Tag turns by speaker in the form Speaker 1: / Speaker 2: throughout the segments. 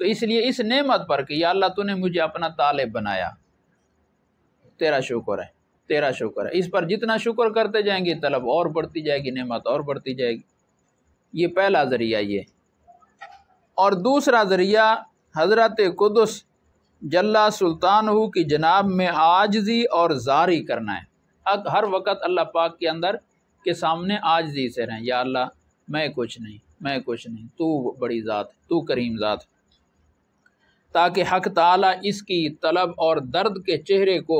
Speaker 1: تو اس لیے اس نعمت پر کہ یا اللہ تو نے مجھے اپنا طالب بنایا، تیرا شکر ہے، تیرا شکر ہے۔ اس پر جتنا شکر کرتے جائیں گے طلب اور بڑھتی جائے گی، نعمت اور بڑھتی جائے گی۔ یہ پہلا ذریعہ یہ۔ اور دوسرا ذریعہ حضرت قدس جلا سلطانہ کی جناب میں عاجزی اور زاری کرنا ہے۔ ہر وقت اللہ پاک کے اندر کے سامنے عاجزی سے رہیں، یا اللہ میں کچھ نہیں، میں کچھ نہیں، تو بڑی ذات، تو کریم ذات، تاکہ حق تعالیٰ اس کی طلب اور درد کے چہرے کو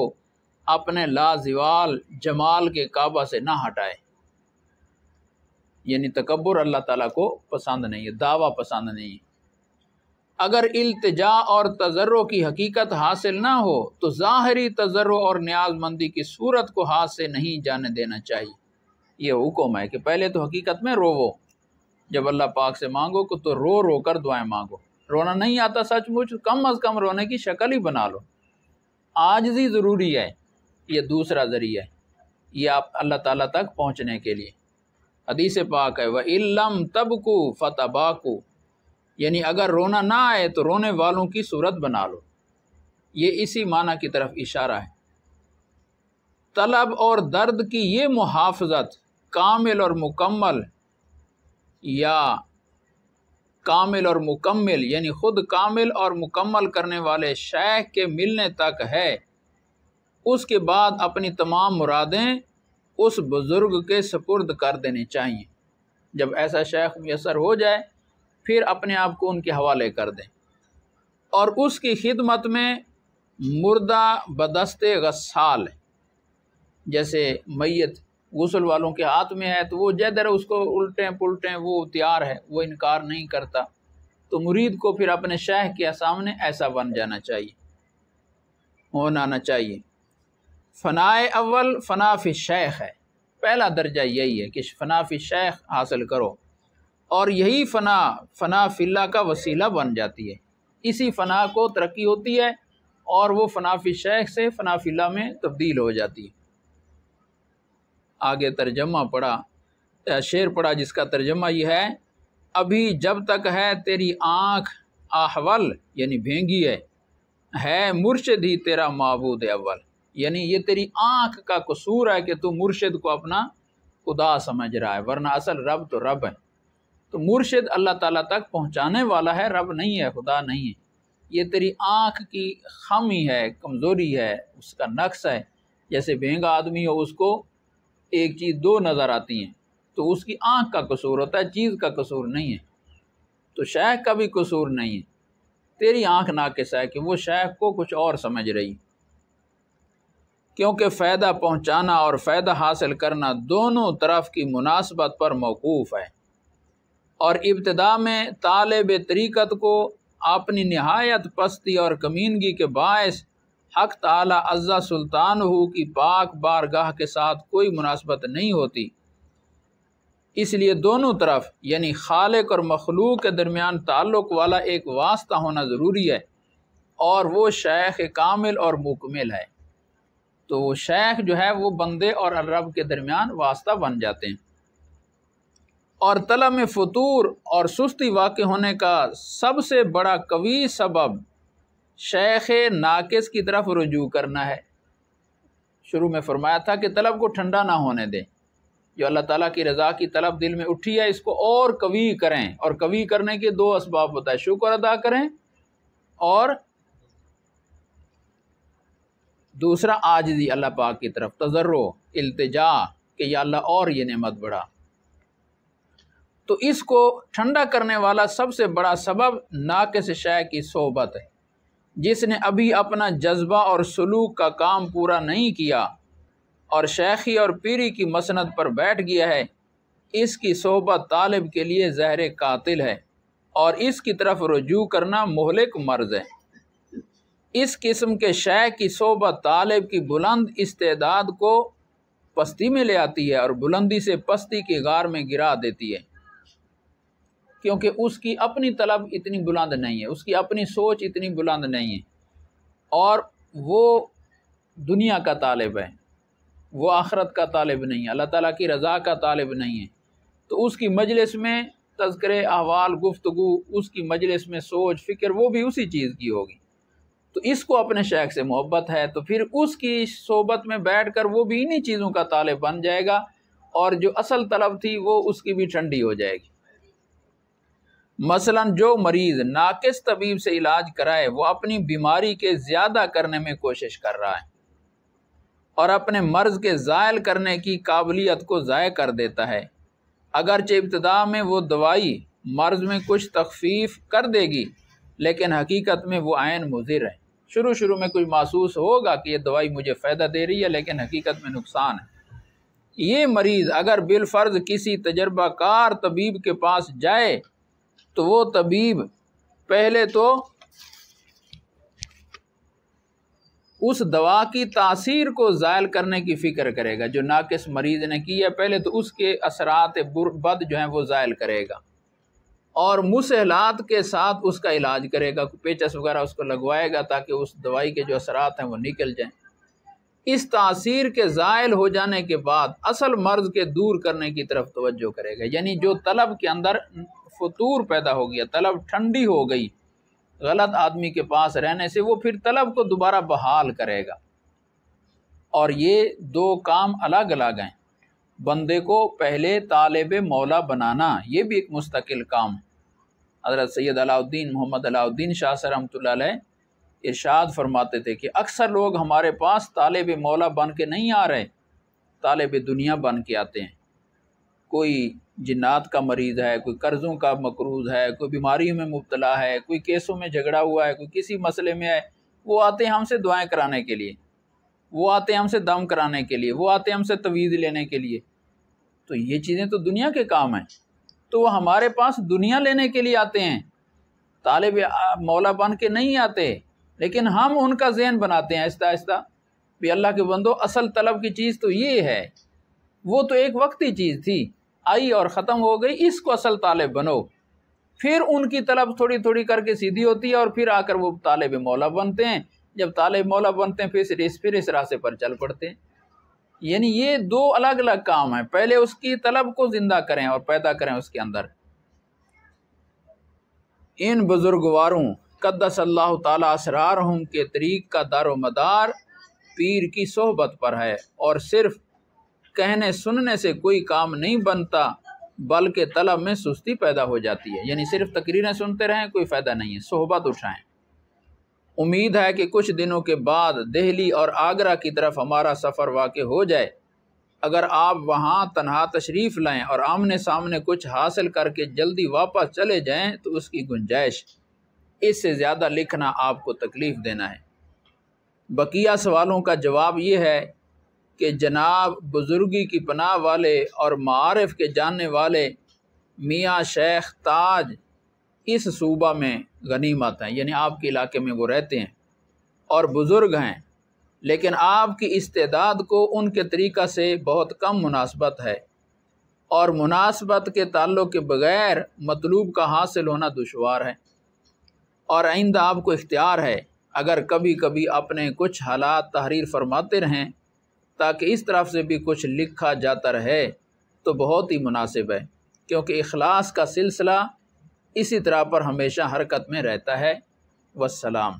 Speaker 1: اپنے لازوال جمال کے کعبہ سے نہ ہٹائے۔ یعنی تکبر اللہ تعالیٰ کو پسند نہیں ہے، دعویٰ پسند نہیں ہے۔ اگر التجا اور تضرع کی حقیقت حاصل نہ ہو تو ظاہری تضرع اور نیاز مندی کی صورت کو ہاتھ سے نہیں جانے دینا چاہیے۔ یہ حکم ہے کہ پہلے تو حقیقت میں روو، جب اللہ پاک سے مانگو تو رو رو کر دعائیں مانگو۔ رونا نہیں آتا سچ مچ، کم از کم رونے کی شکل ہی بنا لو۔ عاجزی ضروری ہے، یہ دوسرا ذریعہ ہے، یہ آپ اللہ تعالیٰ تک پہنچنے کے لیے۔ حدیث پاک ہے وَإِن لَّمْ تَبْكُوا فَتَبَاكُوا، یعنی اگر رونا نہ آئے تو رونے والوں کی صورت بنا لو۔ یہ اسی معنی کی طرف اشارہ ہے۔ طلب اور درد کی یہ محافظت کامل اور مکمل، یا کامل اور مکمل یعنی خود کامل اور مکمل کرنے والے شیخ کے ملنے تک ہے۔ اس کے بعد اپنی تمام مرادیں اس بزرگ کے سپرد کر دینی چاہیے۔ جب ایسا شیخ میسر ہو جائے پھر اپنے آپ کو ان کے حوالے کر دیں، اور اس کی خدمت میں مردہ بدست غسال، جیسے میت غسل والوں کے ہاتھ میں ہے تو وہ جدھر اس کو الٹیں پلٹیں وہ تیار ہے، وہ انکار نہیں کرتا، تو مرید کو پھر اپنے شیخ کے سامنے ایسا بن جانا چاہیے، ہونا چاہیے۔ فنائے اول فنا فی الشیخ ہے، پہلا درجہ یہی ہے کہ فنا فی الشیخ حاصل کرو، اور یہی فنا فی اللہ کا وسیلہ بن جاتی ہے۔ اسی فنا کو ترقی ہوتی ہے اور وہ فنا فی الشیخ سے فنا فی اللہ میں تبدیل ہو جاتی ہے۔ آگے ترجمہ پڑھا، شعر پڑھا جس کا ترجمہ یہ ہے، ابھی جب تک ہے تیری آنکھ احول یعنی بھینگی ہے مرشد ہی تیرا معبود اول، یعنی یہ تیری آنکھ کا قصور ہے کہ تو مرشد کو اپنا خدا سمجھ رہا ہے، ورنہ اصل رب تو رب ہے۔ تو مرشد اللہ تعالیٰ تک پہنچانے والا ہے، رب نہیں ہے، خدا نہیں ہے۔ یہ تیری آنکھ کی خامی ہے، کمزوری ہے، اس کا نقص ہے۔ جیسے بھینگا آدمی ہو، اس کو ایک چیز دو نظر آتی ہیں تو اس کی آنکھ کا قصور ہوتا ہے، چیز کا قصور نہیں ہے۔ تو شیخ کا بھی قصور نہیں ہے، تیری آنکھ ناقص ہے کہ وہ شیخ کو کچھ اور سمجھ رہی، کیونکہ فائدہ پہنچانا اور فائدہ حاصل کرنا دونوں طرف کی مناسبت پر موقوف ہے، اور ابتدا میں طالب طریقت کو اپنی نہایت پستی اور کمینگی کے باعث حق تعالی عز سلطانہ کی پاک بارگاہ کے ساتھ کوئی مناسبت نہیں ہوتی، اس لیے دونوں طرف یعنی خالق اور مخلوق کے درمیان تعلق والا ایک واسطہ ہونا ضروری ہے، اور وہ شیخ کامل اور مکمل ہے۔ تو وہ شیخ جو ہے وہ بندے اور رب کے درمیان واسطہ بن جاتے ہیں۔ اور طلب میں فطور اور سستی واقع ہونے کا سب سے بڑا قوی سبب شیخ ناقص کی طرف رجوع کرنا ہے۔ شروع میں فرمایا تھا کہ طلب کو ٹھنڈا نہ ہونے دیں، جو اللہ تعالیٰ کی رضا کی طلب دل میں اٹھی ہے اس کو اور قوی کریں، اور قوی کرنے کے دو اسباب ہوتا ہے، شکر ادا کریں اور دوسرا عاجزی اللہ پاک کی طرف، تضرع، التجا کہ یا اللہ اور یہ نعمت بڑھا۔ تو اس کو ٹھنڈا کرنے والا سب سے بڑا سبب ناقص شے کی صحبت ہے۔ جس نے ابھی اپنا جذبہ اور سلوک کا کام پورا نہیں کیا اور شیخی اور پیری کی مسند پر بیٹھ گیا ہے، اس کی صحبت طالب کے لیے زہر قاتل ہے، اور اس کی طرف رجوع کرنا مہلک مرض ہے۔ اس قسم کے شیخ کی صحبت طالب کی بلند استعداد کو پستی میں لے آتی ہے اور بلندی سے پستی کی غار میں گرا دیتی ہے، کیونکہ اس کی اپنی طلب اتنی بلند نہیں ہے، اس کی اپنی سوچ اتنی بلند نہیں ہے، اور وہ دنیا کا طالب ہے، وہ آخرت کا طالب نہیں ہے، اللہ تعالیٰ کی رضا کا طالب نہیں ہے۔ تو اس کی مجلس میں تذکرے احوال، گفتگو، اس کی مجلس میں سوچ فکر وہ بھی اسی چیز کی ہوگی، تو اس کو اپنے شیخ سے محبت ہے تو پھر اس کی صحبت میں بیٹھ کر وہ بھی انہی چیزوں کا طالب بن جائے گا، اور جو اصل طلب تھی وہ اس کی بھی ٹھنڈی ہو جائے گی۔ مثلا جو مریض ناقص طبیب سے علاج کرائے وہ اپنی بیماری کے زیادہ کرنے میں کوشش کر رہا ہے اور اپنے مرض کے زائل کرنے کی قابلیت کو ضائع کر دیتا ہے۔ اگرچہ ابتدا میں وہ دوائی مرض میں کچھ تخفیف کر دے گی، لیکن حقیقت میں وہ عین مضر ہے۔ شروع میں کچھ محسوس ہوگا کہ یہ دوائی مجھے فائدہ دے رہی ہے، لیکن حقیقت میں نقصان ہے۔ یہ مریض اگر بالفرض کسی تجربہ کار طبیب کے پاس جائے تو وہ طبیب پہلے تو اس دوا کی تاثیر کو زائل کرنے کی فکر کرے گا جو ناقص مریض نے کی ہے، پہلے تو اس کے اثرات بد جو ہیں وہ زائل کرے گا، اور مسہلات کے ساتھ اس کا علاج کرے گا، پیچس وغیرہ اس کو لگوائے گا تاکہ اس دوائی کے جو اثرات ہیں وہ نکل جائیں۔ اس تاثیر کے زائل ہو جانے کے بعد اصل مرض کے دور کرنے کی طرف توجہ کرے گا، یعنی جو طلب کے اندر فطور پیدا ہو گیا، طلب ٹھنڈی ہو گئی غلط آدمی کے پاس رہنے سے، وہ پھر طلب کو دوبارہ بحال کرے گا۔ اور یہ دو کام الگ الگ ہیں۔ بندے کو پہلے طالب مولا بنانا یہ بھی ایک مستقل کام ہے۔ حضرت سید علاء الدین محمد علاء الدین شاہ صاحب رحمۃ اللہ علیہ ارشاد فرماتے تھے کہ اکثر لوگ ہمارے پاس طالب مولا بن کے نہیں آ رہے، طالب دنیا بن کے آتے ہیں۔ کوئی جنات کا مریض ہے، کوئی قرضوں کا مقروض ہے، کوئی بیماریوں میں مبتلا ہے، کوئی کیسوں میں جھگڑا ہوا ہے، کوئی کسی مسئلے میں ہے، وہ آتے ہیں ہم سے دعائیں کرانے کے لیے، وہ آتے ہیں ہم سے دم کرانے کے لیے، وہ آتے ہیں ہم سے تویز لینے کے لیے۔ تو یہ چیزیں تو دنیا کے کام ہیں، تو وہ ہمارے پاس دنیا لینے کے لیے آتے ہیں، طالب مولا بن کے نہیں آتے۔ لیکن ہم ان کا ذہن بناتے ہیں آہستہ آہستہ بھی اللہ کے بندو اصل طلب کی چیز تو یہ ہے، وہ تو ایک وقتی چیز تھی، آئی اور ختم ہو گئی، اس کو اصل طالب بنو۔ پھر ان کی طلب تھوڑی تھوڑی کر کے سیدھی ہوتی ہے اور پھر آ کر وہ طالب مولا بنتے ہیں۔ جب طالب مولا بنتے ہیں پھر اس راستے پر چل پڑتے ہیں۔ یعنی یہ دو الگ الگ کام ہیں، پہلے اس کی طلب کو زندہ کریں اور پیدا کریں اس کے اندر۔ ان بزرگواروں قدس اللہ تعالی اسرارہم کے طریق کا دار و مدار پیر کی صحبت پر ہے، اور صرف کہنے سننے سے کوئی کام نہیں بنتا بلکہ طلب میں سستی پیدا ہو جاتی ہے۔ یعنی صرف تقریریں سنتے رہیں کوئی فائدہ نہیں ہے، صحبت اٹھائیں۔ امید ہے کہ کچھ دنوں کے بعد دہلی اور آگرہ کی طرف ہمارا سفر واقع ہو جائے۔ اگر آپ وہاں تنہا تشریف لائیں اور آمنے سامنے کچھ حاصل کر کے جلدی واپس چلے جائیں تو اس کی گنجائش، اس سے زیادہ لکھنا آپ کو تکلیف دینا ہے۔ بقیہ سوالوں کا جواب یہ ہے کہ جناب بزرگی کی پناہ والے اور معارف کے جاننے والے میاں شیخ تاج اس صوبہ میں غنیمت ہیں، یعنی آپ کے علاقے میں وہ رہتے ہیں اور بزرگ ہیں، لیکن آپ کی استعداد کو ان کے طریقہ سے بہت کم مناسبت ہے، اور مناسبت کے تعلق کے بغیر مطلوب کا حاصل ہونا دشوار ہے۔ اور آئندہ آپ کو اختیار ہے اگر کبھی کبھی اپنے کچھ حالات تحریر فرماتے رہیں تاکہ اس طرف سے بھی کچھ لکھا جاتا رہے تو بہت ہی مناسب ہے، کیونکہ اخلاص کا سلسلہ اسی طرح پر ہمیشہ حرکت میں رہتا ہے۔ والسلام۔